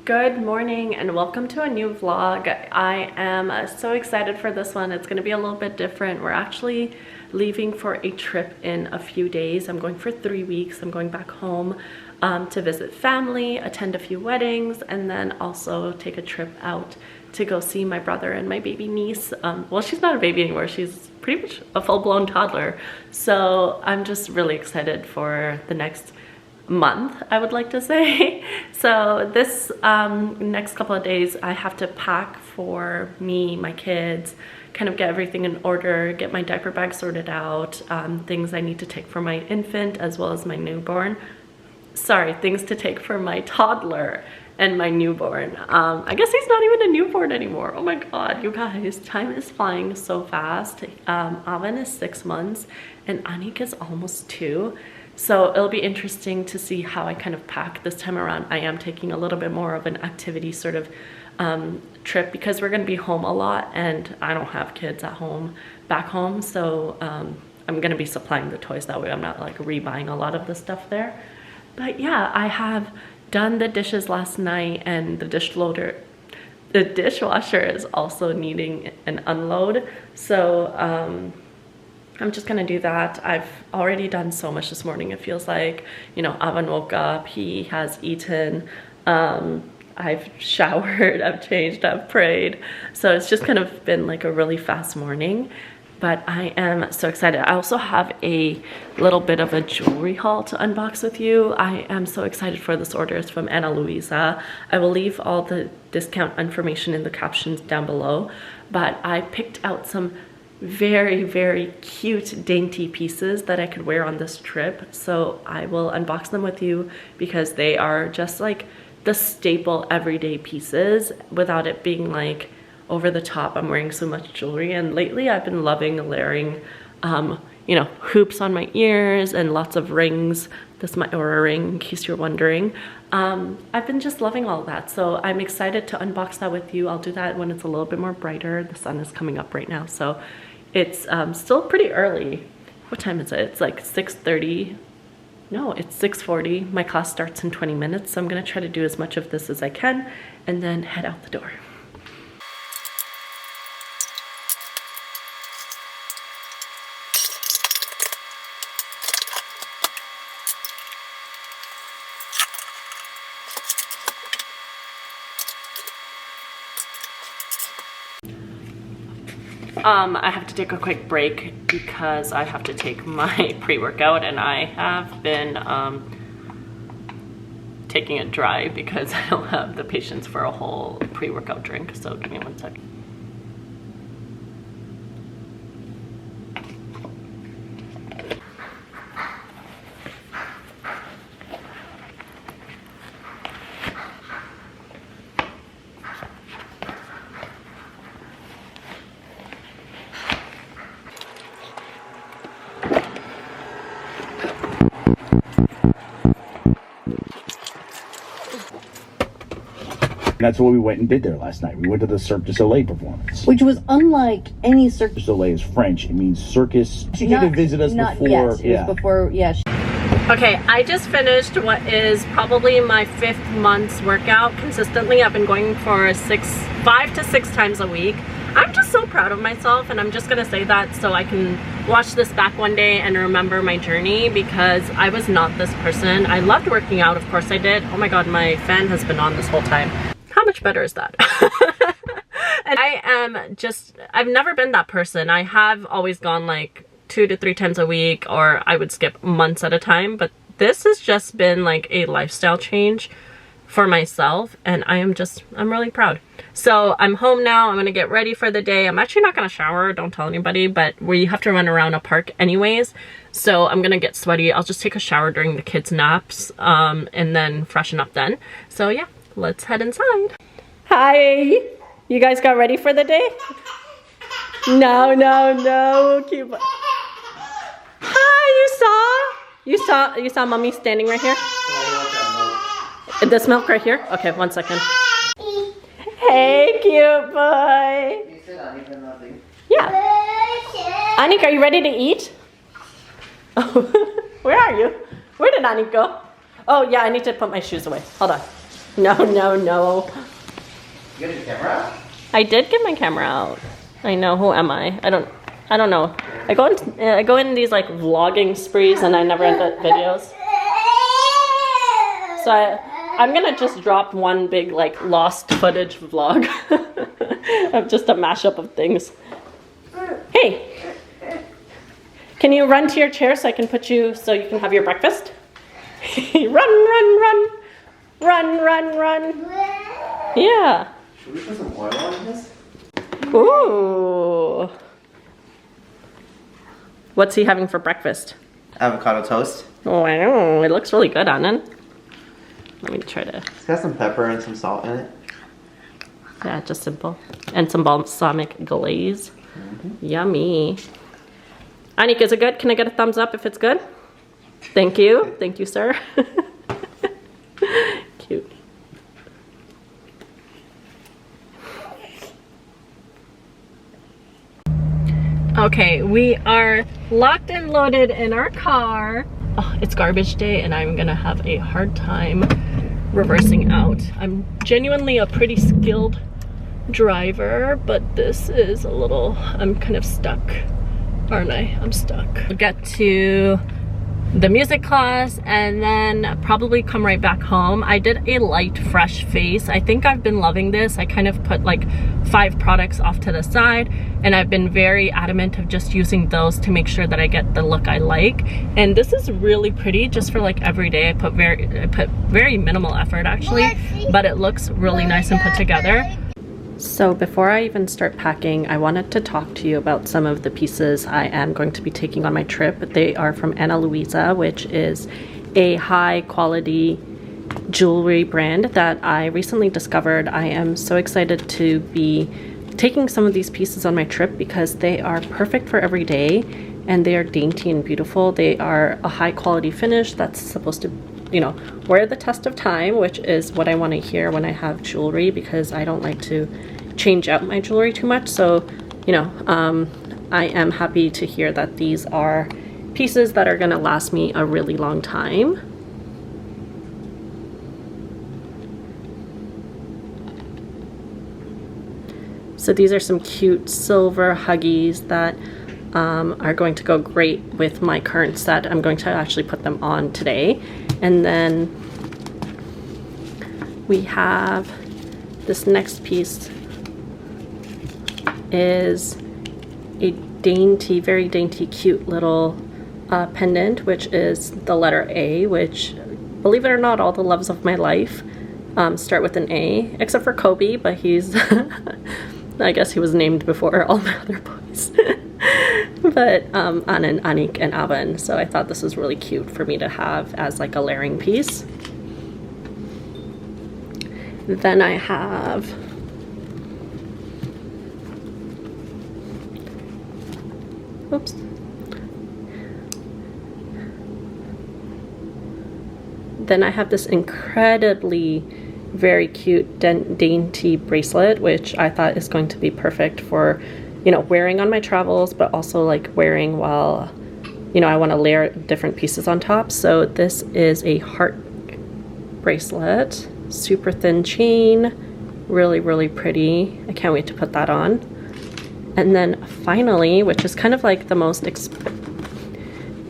Good morning and welcome to a new vlog. I am so excited for this one. It's going to be a little bit different. We're actually leaving for a trip in a few days. I'm going for 3 weeks. I'm going back home to visit family, attend a few weddings, and then also take a trip out to go see my brother and my baby niece. Well, she's not a baby anymore. She's pretty much a full-blown toddler. So I'm just really excited for the next month, I would like to say. So this next couple of days I have to pack for me, my kids, kind of get everything in order, get my diaper bag sorted out, things I need to take for my infant as well as my newborn. Sorry, things to take for my toddler and my newborn. I guess he's not even a newborn anymore. Oh my god, you guys, time is flying so fast. Avan is 6 months and Anik is almost 2. So it'll be interesting to see how I kind of pack this time around. I am taking a little bit more of an activity sort of trip because we're going to be home a lot and I don't have kids at home, back home. So I'm going to be supplying the toys that way. I'm not like rebuying a lot of the stuff there. But yeah, I have done the dishes last night and the dishwasher is also needing an unload. So I'm just gonna do that. I've already done so much this morning. It feels like, you know, Avan woke up, he has eaten, I've showered, I've changed, I've prayed. So it's just kind of been like a really fast morning, but I am so excited. I also have a little bit of a jewelry haul to unbox with you. I am so excited for this order. It's from Ana Luisa. I will leave all the discount information in the captions down below, but I picked out some very cute dainty pieces that I could wear on this trip. So I will unbox them with you because they are just like the staple everyday pieces without it being like over the top. I'm wearing so much jewelry and lately I've been loving layering you know, hoops on my ears and lots of rings. This is my Aura ring, in case you're wondering. I've been just loving all of that, so I'm excited to unbox that with you. I'll do that when it's a little bit more brighter. The sun is coming up right now, so it's still pretty early. What time is it? It's like 6:30. No, it's 6:40. My class starts in 20 minutes, so I'm gonna try to do as much of this as I can and then head out the door. I have to take a quick break because I have to take my pre-workout and I have been taking it dry because I don't have the patience for a whole pre-workout drink. So give me 1 second. That's what we went and did there last night. We went to the Cirque du Soleil performance. Which was unlike any Cirque du Soleil is French. It means circus. She came to visit us before. Yes, it was before, yeah. Okay, I just finished what is probably my 5th month's workout consistently. I've been going for 5 to 6 times a week. I'm just so proud of myself, and I'm just gonna say that so I can watch this back one day and remember my journey, because I was not this person. I loved working out, of course I did. Oh my god, my fan has been on this whole time. How much better is that? And I am just, I've never been that person. I have always gone like 2 to 3 times a week, or I would skip months at a time, but this has just been like a lifestyle change for myself, and I'm really proud. So I'm home now. I'm gonna get ready for the day. I'm actually not gonna shower, don't tell anybody, but we have to run around a park anyways, so I'm gonna get sweaty. I'll just take a shower during the kids' naps and then freshen up then. So yeah, let's head inside. Hi, you guys got ready for the day? No, keep. Hi, you saw mommy standing right here? This milk right here? Okay, 1 second. Hey, cute boy. Yeah. Anik, are you ready to eat? Where are you? Where did Anik go? Oh yeah, I need to put my shoes away. Hold on. No, no, no. You got your camera out? I did get my camera out. I know, who am I? I don't know. I go in these like vlogging sprees and I never edit videos. So I'm gonna just drop one big like lost footage vlog of just a mashup of things. Hey, can you run to your chair so I can put you so you can have your breakfast? Run, run, run, run, run, run. Yeah. Should we put some oil on this? Ooh. What's he having for breakfast? Avocado toast. Wow, it looks really good, Anand. Let me try to. It's got some pepper and some salt in it. Yeah, just simple. And some balsamic glaze. Yummy. Anik, is it good? Can I get a thumbs up if it's good? Thank you. Thank you, sir. Cute. Okay, we are locked and loaded in our car. Oh, it's garbage day and I'm gonna have a hard time reversing out. I'm genuinely a pretty skilled driver, but this is a little, I'm kind of stuck, aren't I? I'm stuck. We'll get to the music class and then probably come right back home. I did a light fresh face. I think I've been loving this. I kind of put like 5 products off to the side and I've been very adamant of just using those to make sure that I get the look I like. And this is really pretty just for like every day. I put very minimal effort actually, but it looks really nice and put together. So before I even start packing, I wanted to talk to you about some of the pieces I am going to be taking on my trip. They are from Ana Luisa, which is a high quality jewelry brand that I recently discovered. I am so excited to be taking some of these pieces on my trip because they are perfect for every day and they are dainty and beautiful. They are a high quality finish that's supposed to, you know, wear the test of time, which is what I want to hear when I have jewelry because I don't like to change out my jewelry too much. So, you know, I am happy to hear that these are pieces that are going to last me a really long time. So these are some cute silver Huggies that are going to go great with my current set. I'm going to actually put them on today. And then we have this next piece is a dainty, very dainty, cute little pendant, which is the letter A, which, believe it or not, all the loves of my life start with an A, except for Kobe, but he's, I guess he was named before all my other boys. But Anand, Anik, and Avan. So I thought this was really cute for me to have as like a layering piece. Then I have oops. Then I have this incredibly very cute dainty bracelet, which I thought is going to be perfect for, you know, wearing on my travels, but also like wearing while, you know, I want to layer different pieces on top. So this is a heart bracelet, super thin chain, really, really pretty. I can't wait to put that on. And then finally, which is kind of like the most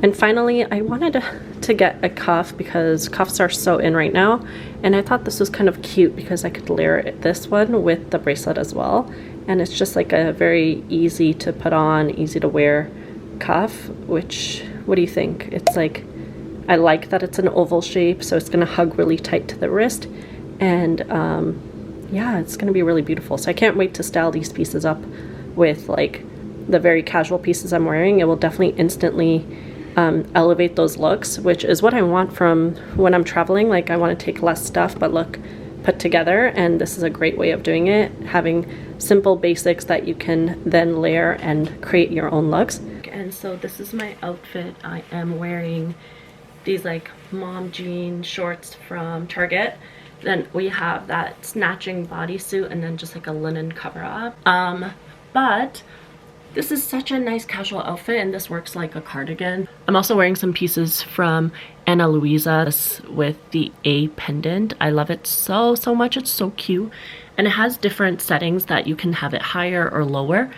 and finally, I wanted to get a cuff because cuffs are so in right now. And I thought this was kind of cute because I could layer this one with the bracelet as well. And it's just like a very easy to put on, easy to wear cuff, which, what do you think? It's like, I like that it's an oval shape, so it's gonna hug really tight to the wrist. And yeah, it's gonna be really beautiful. So I can't wait to style these pieces up with like the very casual pieces I'm wearing. It will definitely instantly elevate those looks, which is what I want from when I'm traveling. Like I want to take less stuff but look put together, and this is a great way of doing it, having simple basics that you can then layer and create your own looks. And so this is my outfit. I am wearing these like mom jean shorts from Target. Then we have that snatching bodysuit and then just like a linen cover up. But This is such a nice casual outfit, and this works like a cardigan. I'm also wearing some pieces from Ana Luisa with the A pendant. I love it so much. It's so cute, and it has different settings that you can have it higher or lower,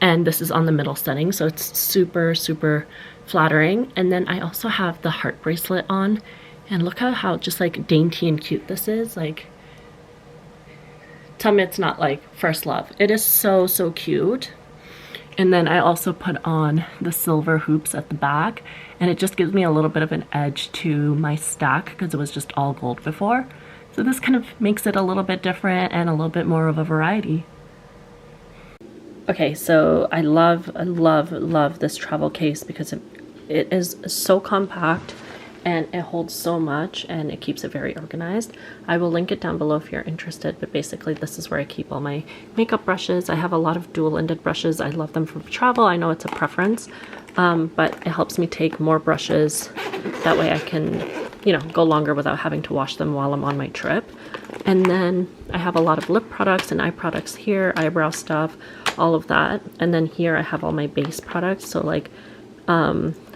and this is on the middle setting, so it's super flattering. And then I also have the heart bracelet on, and look at how just like dainty and cute this is. Like, tell me it's not like first love. It is so cute. And then I also put on the silver hoops at the back, and it just gives me a little bit of an edge to my stack because it was just all gold before. So this kind of makes it a little bit different and a little bit more of a variety. Okay, so I love this travel case because it is so compact and it holds so much and it keeps it very organized. I will link it down below if you're interested, but basically this is where I keep all my makeup brushes. I have a lot of dual-ended brushes. I love them for travel. I know it's a preference, but it helps me take more brushes. That way I can, you know, go longer without having to wash them while I'm on my trip. And then I have a lot of lip products and eye products here, eyebrow stuff, all of that. And then here I have all my base products, so like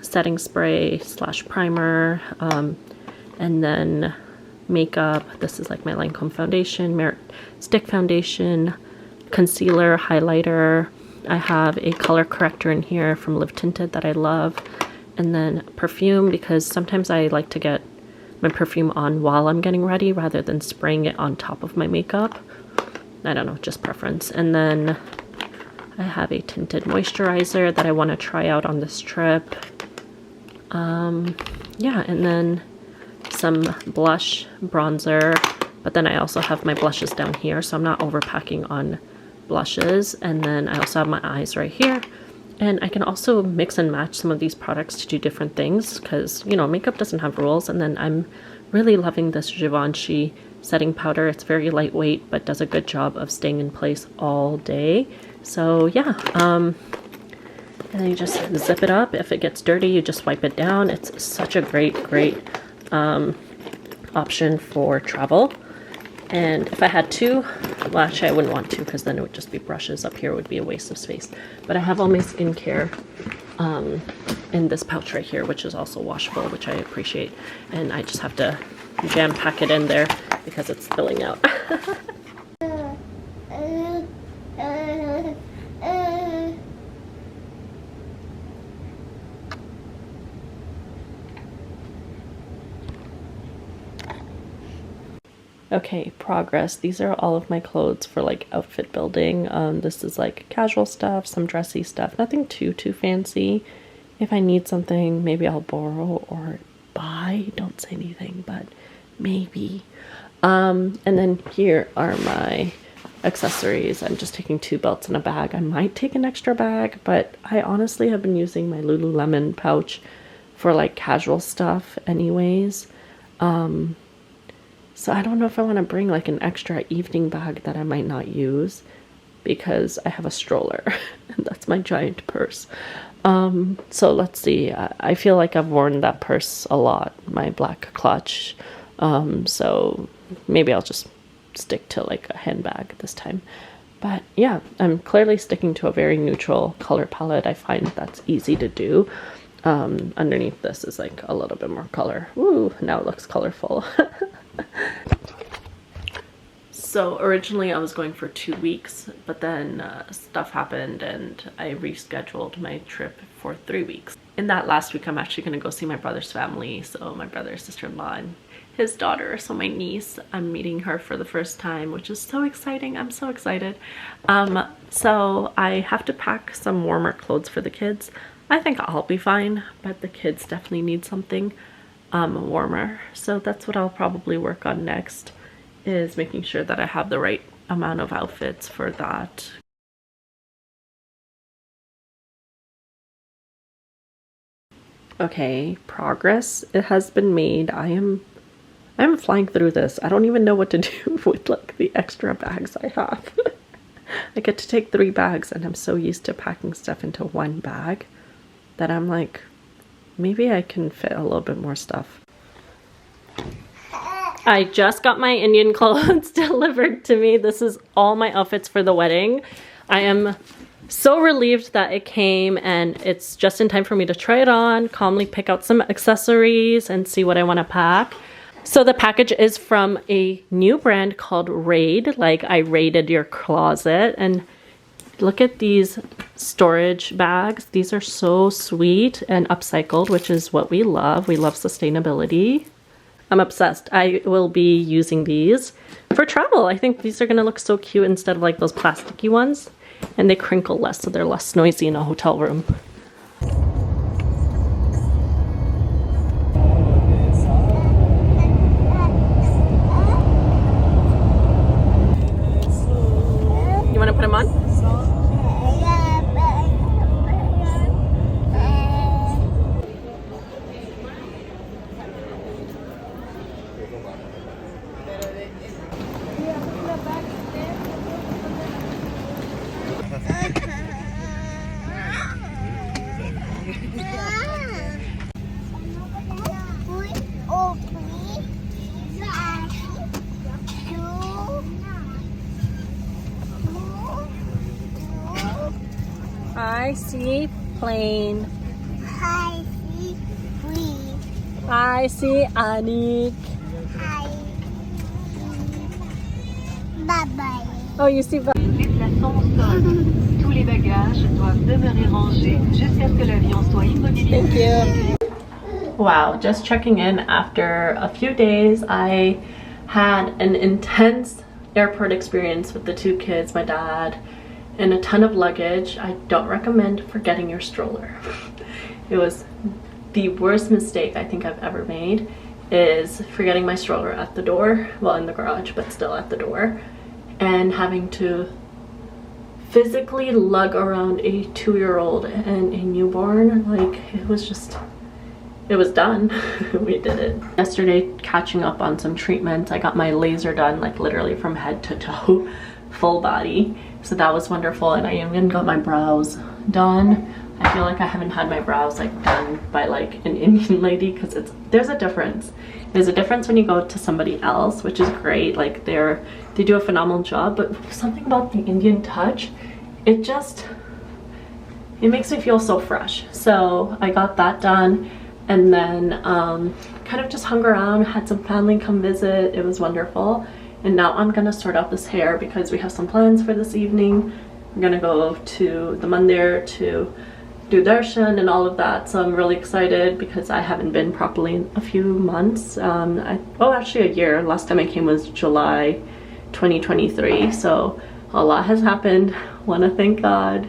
setting spray / primer, and then makeup. This is like my Lancome foundation, Merit stick foundation, concealer, highlighter. I have a color corrector in here from Live Tinted that I love, and then perfume, because sometimes I like to get my perfume on while I'm getting ready rather than spraying it on top of my makeup. I don't know, just preference. And then I have a tinted moisturizer that I want to try out on this trip. Yeah, and then some blush, bronzer, but then I also have my blushes down here, so I'm not overpacking on blushes. And then I also have my eyes right here, and I can also mix and match some of these products to do different things because, you know, makeup doesn't have rules. And then I'm really loving this Givenchy setting powder. It's very lightweight but does a good job of staying in place all day. So yeah, and then you just zip it up. If it gets dirty, you just wipe it down. It's such a great option for travel. And if I had to, well, actually I wouldn't want to because then it would just be brushes. Up here would be a waste of space. But I have all my skincare in this pouch right here, which is also washable, which I appreciate. And I just have to jam pack it in there because it's spilling out. Okay, progress. These are all of my clothes for like outfit building. This is like casual stuff, some dressy stuff, nothing too fancy. If I need something, maybe I'll borrow or buy. Don't say anything, but maybe. And then here are my accessories. I'm just taking 2 belts and a bag. I might take an extra bag, but I honestly have been using my Lululemon pouch for like casual stuff anyways. So I don't know if I want to bring like an extra evening bag that I might not use because I have a stroller and that's my giant purse. So let's see. I feel like I've worn that purse a lot, my black clutch. So maybe I'll just stick to like a handbag this time. But yeah, I'm clearly sticking to a very neutral color palette. I find that's easy to do. Underneath this is like a little bit more color. Ooh, now it looks colorful. So originally I was going for 2 weeks, but then stuff happened and I rescheduled my trip for 3 weeks. In that last week, I'm actually going to go see my brother's family. So my brother, sister-in-law, and his daughter, so my niece. I'm meeting her for the first time, which is so exciting. I'm so excited. So I have to pack some warmer clothes for the kids. I think I'll be fine, but the kids definitely need something warmer. So that's what I'll probably work on next, is making sure that I have the right amount of outfits for that. Okay, progress. It has been made. I'm flying through this. I don't even know what to do with like the extra bags I have. I get to take 3 bags and I'm so used to packing stuff into 1 bag that I'm like, maybe I can fit a little bit more stuff. I just got my Indian clothes delivered to me. This is all my outfits for the wedding. I am So relieved that it came and it's just in time for me to try it on, calmly pick out some accessories and see what I want to pack. So the package is from a new brand called Raid, like I raided your closet. And look at these storage bags. These are so sweet and upcycled, which is what we love. We love sustainability. I'm obsessed. I will be using these for travel. I think these are gonna look so cute instead of like those plasticky ones. And they crinkle less, so they're less noisy in a hotel room. You wanna put them on? I see plane. I see free. I see Anik. I see bye-bye. Oh, you see. Déplaçons au sol. Tous les bagages doivent demeurer rangés jusqu'à ce que l'avion soit immobilisé. Thank you. Wow, just checking in after a few days. I had an intense airport experience with the two kids, my dad, and a ton of luggage. I don't recommend forgetting your stroller. It was the worst mistake I think I've ever made, is forgetting my stroller at the door, well, in the garage, but still at the door, and having to physically lug around a 2-year-old and a newborn. Like, it was just, it was done. We did it. Yesterday, catching up on some treatments. I got my laser done, like literally from head to toe, full body. So that was wonderful. And I even got my brows done. I feel like I haven't had my brows like done by like an Indian lady, because there's a difference. There's a difference when you go to somebody else, which is great. Like they do a phenomenal job, but something about the Indian touch, it makes me feel so fresh. So I got that done, and then kind of just hung around, had some family come visit. It was wonderful. And now I'm gonna sort out this hair because we have some plans for this evening. I'm gonna go to the mandir to do darshan and all of that. So I'm really excited because I haven't been properly in a few months. Actually a year. Last time I came was July 2023. So a lot has happened. Want to thank God.